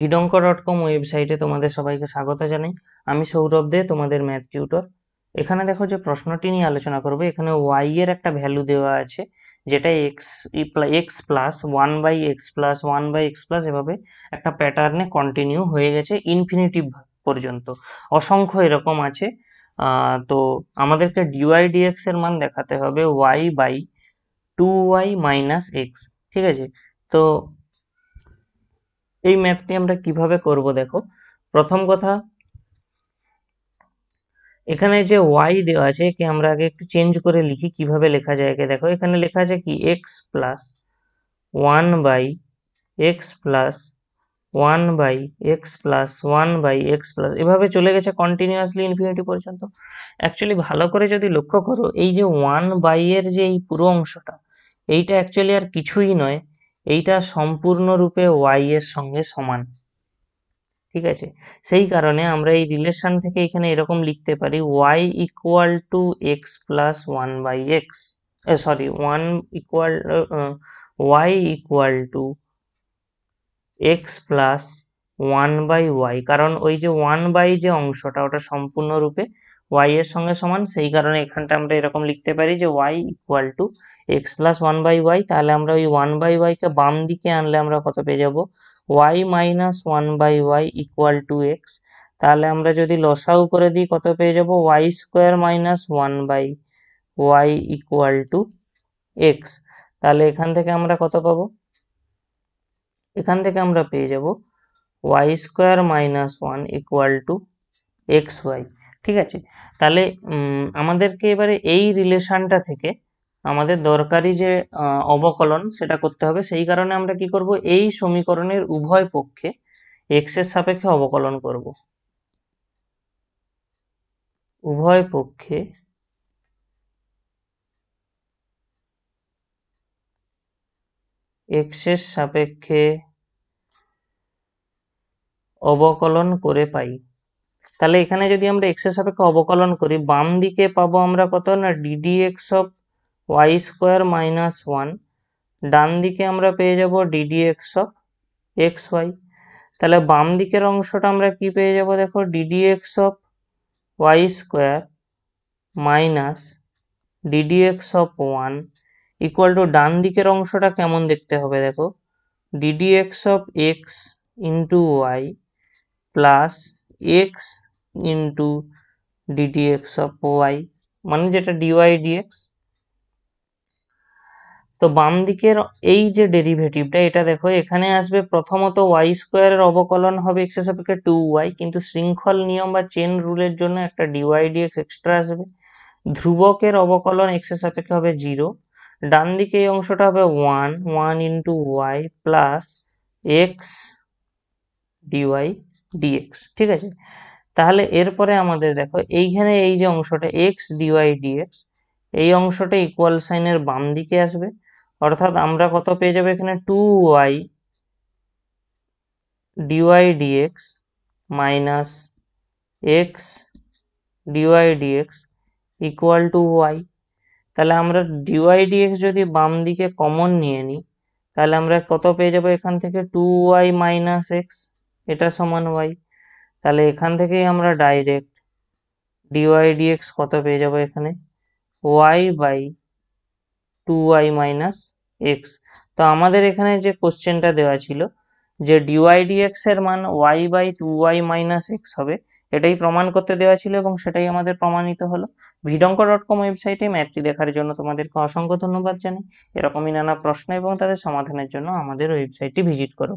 vidonko.com ওয়েবসাইটে তোমাদের সবাইকে স্বাগত জানাই। আমি সৌরভ দে, তোমাদের ম্যাথ টিউটর। এখানে দেখো যে প্রশ্নটি নিয়ে আলোচনা করবে, এখানে y এর একটা ভ্যালু দেওয়া আছে, যেটা x plus 1/x plus 1/x plus এভাবে একটা প্যাটার্নে কন্টিনিউ হয়ে গেছে ইনফিনিটিভ পর্যন্ত। অসংখ্য এরকম আছে। তো আমাদেরকে dy dx এর মান দেখাতে হবে y/2y মাইনাস x। ঠিক আছে, তো এই ম্যাথটি আমরা কিভাবে করব দেখো। প্রথম কথা, এখানে যে y দেওয়া আছে একে আমরা আগে একটু চেঞ্জ করে লিখি। কিভাবে লেখা যায় একে দেখো, এখানে লেখা আছে কি x plus 1/x plus 1/x plus 1/x plus এভাবে চলে গেছে কন্টিনিউয়াসলি ইনফিনিটি পর্যন্ত। অ্যাকচুয়ালি ভালো করে যদি লক্ষ্য করো, এই যে 1/, এর যে এই পুরো অংশটা, এইটা অ্যাকচুয়ালি আর কিছুই নয়, এইটা সম্পূর্ণরূপে y এর সঙ্গে সমান। ঠিক আছে, সেই কারণে আমরা এই রিলেশন থেকে এখানে এরকম লিখতে পারি y equal to x plus 1/x, sorry 1 equal y equal to x plus 1/y, কারণ ওই যে 1/, যে অংশটা ওটা সম্পূর্ণরূপে y এর সঙ্গে সমান। সেই কারণে এখানটা আমরা এরকম লিখতে পারি যে y equal to x plus 1/y। তাহলে আমরা ওই 1/y কে বাম দিকে আনলে আমরা কত পেয়ে যাব, y minus 1/y equal to x. তাহলে আমরা যদি লসাউ করে দিই কত পেয়ে যাব, y square minus 1/y equal to x. তাহলে এখান থেকে আমরা কত পাবো, এখান থেকে আমরা পেয়ে যাব y square minus 1 equal two xy। ঠিক আছে, তাহলে আমাদেরকে এবারে এই রিলেশনটা থেকে আমাদের দরকারি যে অবকলন সেটা করতে হবে। সেই কারণে আমরা কি করব, এই সমীকরণের উভয় পক্ষে x এর সাপেক্ষে অবকলন করব। উভয় পক্ষে x এর সাপেক্ষে অবকলন করে পাই। তাহলে এখানে যদি আমরা x এর সাপেক্ষে অবকলন করি, বাম দিকে পাবো আমরা কত না ddx of y square minus 1, ডান দিকে আমরা পেয়ে যাব ddx অফ xy। তাহলে বাম দিকের অংশটা আমরা কি পেয়ে যাব দেখো, ddx of y square minus ddx of 1 equal to ডান দিকের অংশটা কেমন দেখতে হবে দেখো, ddx of x into y plus x into ddx of y, মানে যেটা dy dx। তো বাম দিকের এই যে ডেরিভেটিভটা, এটা দেখো এখানে আসবে প্রথমত y স্কোয়ারের অবকলন হবে x এর সাপেক্ষে 2y, কিন্তু শৃঙ্খল নিয়ম বা চেন রুলের জন্য একটা dy dx এক্সট্রা আসবে। ধ্রুবকের অবকলন x এর সাপেক্ষে হবে 0। ডান দিকে এই অংশটা হবে 1 into y plus x dy dx। ঠিক আছে, তাহলে এরপরে আমাদের দেখো এইখানে এই যে অংশটা x dy dx, এই অংশটা ইকুয়াল সাইনের বাম দিকে আসবে, অর্থাৎ আমরা কত পেয়ে যাবো এখানে 2y dy dx minus x dy dx equal to y। তাহলে আমরা dy dx যদি বাম দিকে কমন নিয়ে নিই, তাহলে আমরা কত পেয়ে যাবো এখান থেকে 2y মাইনাস x, এটা সমান y। তাহলে এখান থেকেই আমরা ডাইরেক্ট dy dx কত পেয়ে যাবো এখানে, y by 2y minus x। তো আমাদের এখানে যে কোশ্চেনটা দেওয়া ছিল যে dy dx এর মান y by 2y minus x হবে, এটাই প্রমাণ করতে দেওয়া ছিল এবং সেটাই আমাদের প্রমাণিত হলো। vidonko.com ওয়েবসাইটে ম্যাথটি দেখার জন্য তোমাদেরকে অসংখ্য ধন্যবাদ জানাই। এরকমই নানা প্রশ্ন এবং তাদের সমাধানের জন্য আমাদের ওয়েবসাইটটি ভিজিট করো।